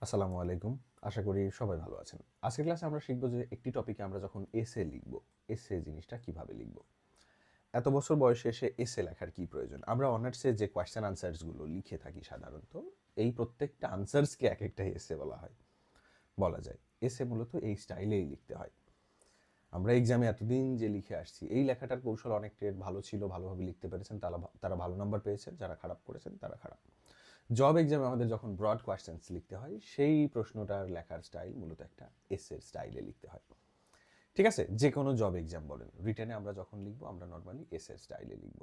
আসসালামু আলাইকুম। আশা করি সবাই ভালো আছেন। আজকের ক্লাসে আমরা শিখব যে একটি টপিকে আমরা যখন এসে লিখব, এসে জিনিসটা কিভাবে লিখব। এত বছর বয়সে এসে এসে লেখার কি প্রয়োজন? আমরা অনার্সে যে কোয়েশ্চেন আনসার্স গুলো লিখে থাকি সাধারণত, এই প্রত্যেকটা আনসার্সকে একেকটা এসে বলা হয়। বলা যায়। এসে মূলত এই স্টাইলেই লিখতে হয়। আমরা এক্সামে এতদিন যে লিখে আসছি, এই লেখাটার কৌশল অনেকের ভালো ছিল, ভালোভাবে লিখতে পেরেছেন, তারা ভালো নাম্বার পেয়েছেন, যারা খারাপ করেছেন তারা খারাপ। জব এক্সামে আমাদের যখন ব্রড কোয়েশ্চেন্স লিখতে হয়, সেই প্রশ্নটার লেখার স্টাইল মূলত একটা এসের স্টাইলে লিখতে হয়। ঠিক আছে, যে কোনো জব এক্সাম বলেন, রিটেনে আমরা যখন লিখবো আমরা নর্মালি এসের স্টাইলে লিখব।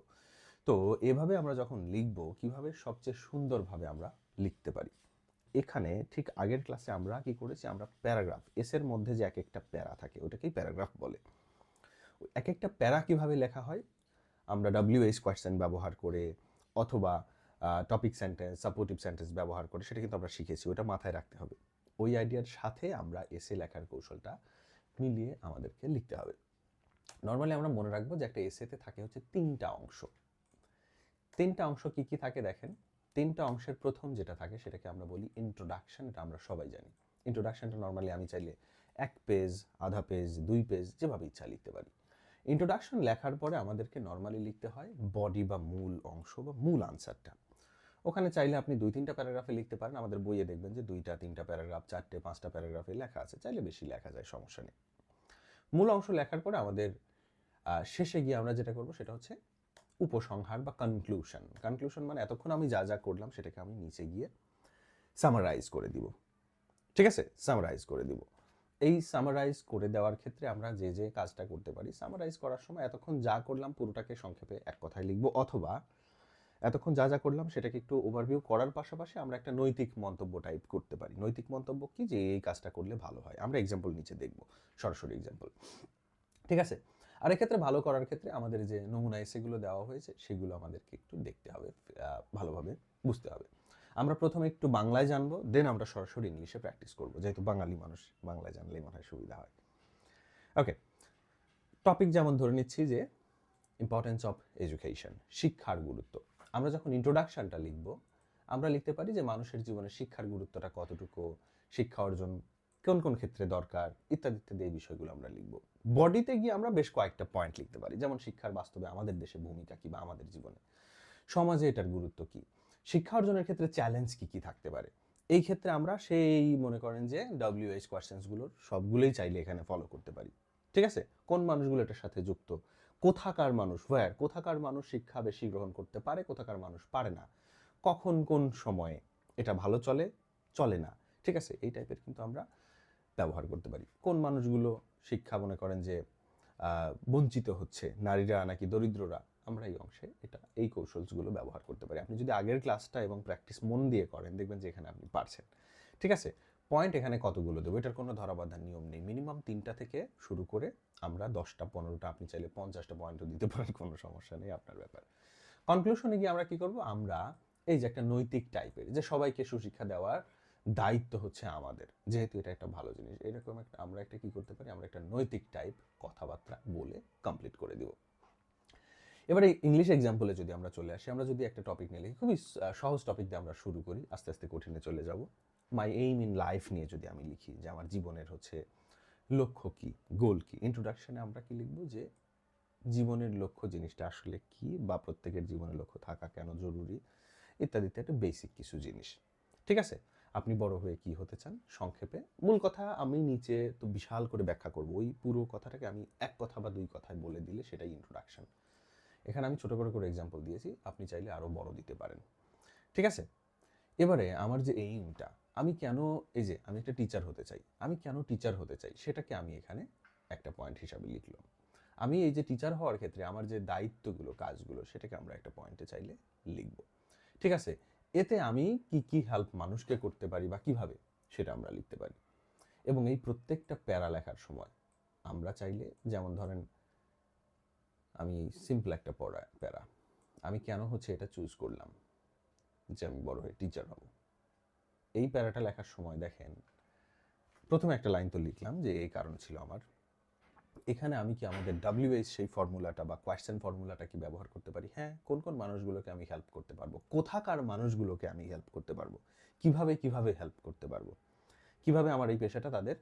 তো এভাবে আমরা যখন লিখব, কিভাবে সবচেয়ে সুন্দরভাবে আমরা লিখতে পারি। এখানে ঠিক আগের ক্লাসে আমরা কি করেছি, আমরা প্যারাগ্রাফ, এসের মধ্যে যে এক একটা প্যারা থাকে ওটাকেই প্যারাগ্রাফ বলে। এক একটা প্যারা কিভাবে লেখা হয়, আমরা ডাব্লিউএইচ কোয়েশ্চেন ব্যবহার করে অথবা টপিক সেন্টেন্স, সাপোর্টিভ সেন্টেন্স ব্যবহার করে সেটা কিন্তু আমরা শিখেছি, ওটা মাথায় রাখতে হবে। ওই আইডিয়ার সাথে আমরা এসে লেখার কৌশলটা মিলিয়ে আমাদেরকে লিখতে হবে। নর্মালি আমরা মনে রাখবো যে একটা এসেতে থাকে হচ্ছে তিনটা অংশ। তিনটা অংশ কি কি থাকে দেখেন। তিনটা অংশের প্রথম যেটা থাকে সেটাকে আমরা বলি ইন্ট্রোডাকশন। এটা আমরা সবাই জানি। ইন্ট্রোডাকশনটা নর্মালি আমি চাইলে 1 পেজ, আধা পেজ, 2 পেজ, যেভাবে ইচ্ছা লিখতে পারি। ইন্ট্রোডাকশন লেখার পরে আমাদেরকে নর্মালি লিখতে হয় বডি বা মূল অংশ বা মূল আনসারটা। ওখানে চাইলে আপনি 2-3টা প্যারাগ্রাফে লিখতে পারেন। আমাদের বইয়ে দেখবেন যে 2টা 3টা প্যারাগ্রাফ, 4টে 5টা প্যারাগ্রাফে লেখা আছে, চাইলে বেশি লেখা যায়, সমস্যা নেই। মূল অংশ লেখার পরে আমাদের শেষে গিয়ে আমরা যেটা করব সেটা হচ্ছে উপসংহার বা কনক্লুশন। কনক্লুশন মানে এতক্ষণ আমি যা যা করলাম সেটাকে আমি নিচে গিয়ে সামারাইজ করে দিব। ঠিক আছে, সামারাইজ করে দিব। এই সামারাইজ করে দেওয়ার ক্ষেত্রে আমরা যে যে কাজটা করতে পারি, সামারাইজ করার সময় এতক্ষণ যা করলাম পুরোটাকে সংক্ষেপে এক কথায় লিখবো, অথবা এতক্ষণ যা যা করলাম সেটাকে একটু ওভারভিউ করার পাশাপাশি আমরা একটা নৈতিক মন্তব্য টাইপ করতে পারি। নৈতিক মন্তব্য কি, যে এই কাজটা করলে ভালো হয়। আমরা এক্সাম্পল নিচে দেখব, সরাসরি এক্সাম্পল। ঠিক আছে। আর এক্ষেত্রে ভালো করার ক্ষেত্রে আমাদের যে নমুনা এসেগুলো দেওয়া হয়েছে সেগুলো আমাদেরকে একটু দেখতে হবে, ভালোভাবে বুঝতে হবে। আমরা প্রথমে একটু বাংলায় জানবো, দেন আমরা সরাসরি ইংলিশে প্র্যাকটিস করবো, যেহেতু বাঙালি মানুষ, বাংলায় জানলেই মনে হয় সুবিধা হয়। ওকে, টপিক যেমন ধরে নিচ্ছি যে ইম্পর্টেন্স অফ এডুকেশন, শিক্ষার গুরুত্ব। আমরা যখন ইন্ট্রোডাকশনটা লিখব, আমরা লিখতে পারি যে মানুষের জীবনে শিক্ষার গুরুত্বটা কতটুকু, শিক্ষা অর্জন কোন কোন ক্ষেত্রে দরকার, ইত্যাদি ইত্যাদি, এই বিষয়গুলো আমরা লিখব। বডিতে গিয়ে আমরা বেশ কয়েকটা পয়েন্ট লিখতে পারি, যেমন শিক্ষার বাস্তবে আমাদের দেশে ভূমিকা কি বা আমাদের জীবনে সমাজে এটার গুরুত্ব কি, শিক্ষা অর্জনের ক্ষেত্রে চ্যালেঞ্জ কি কি থাকতে পারে। এই ক্ষেত্রে আমরা সেই মনে করেন যে ডব্লিউএইচ কোয়েশ্চেন্সগুলোর সবগুলোই চাইলে এখানে ফলো করতে পারি। ঠিক আছে, কোন মানুষগুলো এটার সাথে যুক্ত, কোথাকার মানুষ, কোথাকার মানুষ শিক্ষা বেশি গ্রহণ করতে পারে, কোথাকার মানুষ পারে না, কখন কোন সময়ে এটা ভালো চলে, চলে না। ঠিক আছে, এই টাইপের কিন্তু আমরা ব্যবহার করতে পারি। কোন মানুষগুলো শিক্ষা মনে করেন যে বঞ্চিত হচ্ছে, নারীরা নাকি দরিদ্ররা, আমরা এই অংশে এই কৌশলগুলো ব্যবহার করতে পারি। আপনি যদি আগের ক্লাসটা এবং প্র্যাকটিস মন দিয়ে করেন, দেখবেন যে এখানে আপনি পারছেন। ঠিক আছে, পয়েন্ট এখানে কতগুলো দেবো এটার কোনো ধরাবাঁধা নিয়ম নেই। মিনিমাম 3টা থেকে শুরু করে আমরা 10টা 15টা, আপনি চাইলে 50টা পয়েন্টও দিতে পারেন, কোনো সমস্যা নেই, আপনার ব্যাপার। কনক্লুশনে গিয়ে আমরা কি করব, আমরা এই যে একটা নৈতিক টাইপের, যে সবাইকে সুশিক্ষা দেওয়ার দায়িত্ব হচ্ছে আমাদের, যেহেতু এটা একটা ভালো জিনিস, এরকম একটা আমরা একটা কি করতে পারি, আমরা একটা নৈতিক টাইপ কথাবার্তা বলে কমপ্লিট করে দিব। এবারে ইংলিশ এক্সাম্পলে যদি আমরা চলে আসি, আমরা যদি একটা টপিক নিয়ে লিখি, খুবই সহজ টপিক দিয়ে আমরা শুরু করি, আস্তে আস্তে কঠিনে চলে যাব। মাই এইম ইন লাইফ নিয়ে যদি আমি লিখি, যে আমার জীবনের হচ্ছে লক্ষ্য কি, গোল কি, ইন্ট্রোডাকশনে আমরা কি লিখব, যে জীবনের লক্ষ্য জিনিসটা আসলে কি, বা প্রত্যেকের জীবনের লক্ষ্য থাকা কেন জরুরি, ইত্যাদিতে একটা বেসিক কিছু জিনিস। ঠিক আছে, আপনি বড় হয়ে কি হতে চান, সংক্ষেপে মূল কথা আমি নিচে তো বিশাল করে ব্যাখ্যা করব, ওই পুরো কথাটাকে আমি এক কথা বা 2 কথায় বলে দিলে সেটাই ইন্ট্রোডাকশন। এখানে আমি ছোট করে এক্সাম্পল দিয়েছি, আপনি চাইলে আরও বড় দিতে পারেন। ঠিক আছে, এবারে আমার যে এইমটা, আমি কেন, এই যে আমি একটা টিচার হতে চাই, আমি কেন টিচার হতে চাই সেটাকে আমি এখানে একটা পয়েন্ট হিসাবে লিখলাম। আমি এই যে টিচার হওয়ার ক্ষেত্রে আমার যে দায়িত্বগুলো, কাজগুলো, সেটাকে আমরা একটা পয়েন্টে চাইলে লিখব। ঠিক আছে, এতে আমি কি কি হেল্প মানুষকে করতে পারি বা কিভাবে, সেটা আমরা লিখতে পারি। এবং এই প্রত্যেকটা প্যারা লেখার সময় আমরা চাইলে, যেমন ধরেন আমি সিম্পল একটা প্যারা, আমি কেন হচ্ছে এটা চুজ করলাম, যে আমি বড় হয়ে টিচার হব। এই প্যারাটা লেখার সময় দেখেন, প্রথমে একটা লাইন তো লিখলাম যে এই কারণ ছিল আমার। এখানে আমি কি আমাদের ডাব্লিউএইচ সেই ফর্মুলাটা বা কোয়েশ্চেন ফর্মুলাটা কি ব্যবহার করতে পারি? হ্যাঁ, কোন কোন মানুষগুলোকে আমি হেল্প করতে পারবো, কোথাকার মানুষগুলোকে আমি হেল্প করতে পারবো, কিভাবে কিভাবে হেল্প করতে পারবো। কিভাবে আমার এই পেশাটা তাদের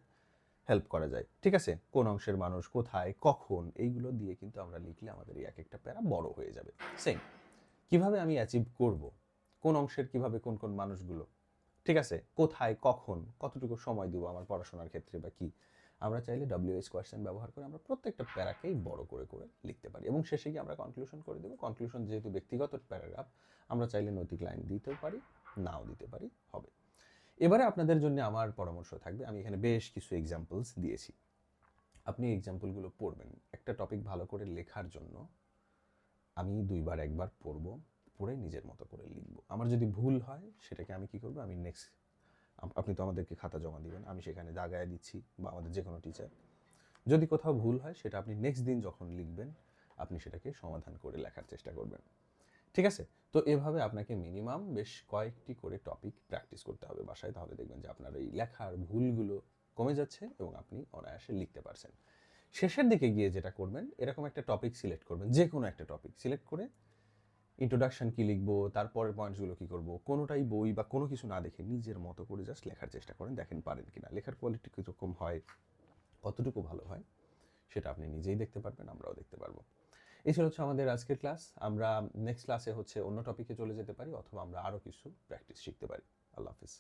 হেল্প করা যায়, ঠিক আছে? কোন অংশের মানুষ, কোথায়, কখন, এইগুলো দিয়ে কিন্তু আমরা লিখলে আমাদের এই এক একটা প্যারা বড় হয়ে যাবে। সেম কিভাবে আমি অ্যাচিভ করব, কোন অংশের কিভাবে কোন কোন মানুষগুলো, ঠিক আছে, কোথায়, কখন, কতটুকু সময় দেবো আমার পড়াশোনার ক্ষেত্রে বা কি, আমরা চাইলে WH কোয়েশ্চেন ব্যবহার করে আমরা প্রত্যেকটা প্যারাকেই বড় করে করে লিখতে পারি এবং শেষে গিয়ে আমরা কনক্লুশন করে দেবো। কনক্লুশন যেহেতু ব্যক্তিগত প্যারাগ্রাফ, আমরা চাইলে নৈতিক লাইন দিতেও পারি, নাও দিতে পারি, হবে। এবারে আপনাদের জন্য আমার পরামর্শ থাকবে, আমি এখানে বেশ কিছু এক্সাম্পলস দিয়েছি, আপনি এক্সাম্পলগুলো পড়বেন। একটা টপিক ভালো করে লেখার জন্য আমি 2বার 1বার পড়বো, পড়ে নিজের মতো করে লিখবো। আমার যদি ভুল হয় সেটাকে আমি কি করবো, আমি নেক্সট, আপনি তো আমাদেরকে খাতা জমা দিবেন, আমি সেখানে দাগায় দিচ্ছি বা আমাদের যে কোনো টিচার, যদি কোথাও ভুল হয় সেটা আপনি নেক্সট দিন যখন লিখবেন আপনি সেটাকে সমাধান করে লেখার চেষ্টা করবেন, ঠিক আছে? তো এভাবে আপনাকে মিনিমাম বেশ কয়েকটি করে টপিক প্র্যাকটিস করতে হবে বাসায়, তাহলে দেখবেন যে আপনার এই লেখার ভুলগুলো কমে যাচ্ছে এবং আপনি অনায়াসে লিখতে পারছেন। শেষের দিকে গিয়ে যেটা করবেন, এরকম একটা টপিক সিলেক্ট করবেন, যে কোনো একটা টপিক সিলেক্ট করে ইন্ট্রোডাকশন কি লিখবো, তারপরের পয়েন্টসগুলো কি করবো, কোনোটাই বই বা কোনো কিছু না দেখে নিজের মতো করে জাস্ট লেখার চেষ্টা করেন, দেখেন পারেন কিনা, লেখার কোয়ালিটি কীরকম হয়, কতটুকু ভালো হয় সেটা আপনি নিজেই দেখতে পারবেন, আমরাও দেখতে পারবো। এই ছিল হচ্ছে আমাদের আজকের ক্লাস। আমরা নেক্সট ক্লাসে হচ্ছে অন্য টপিকে চলে যেতে পারি অথবা আমরা আরও কিছু প্র্যাকটিস শিখতে পারি। আল্লাহ হাফিজ।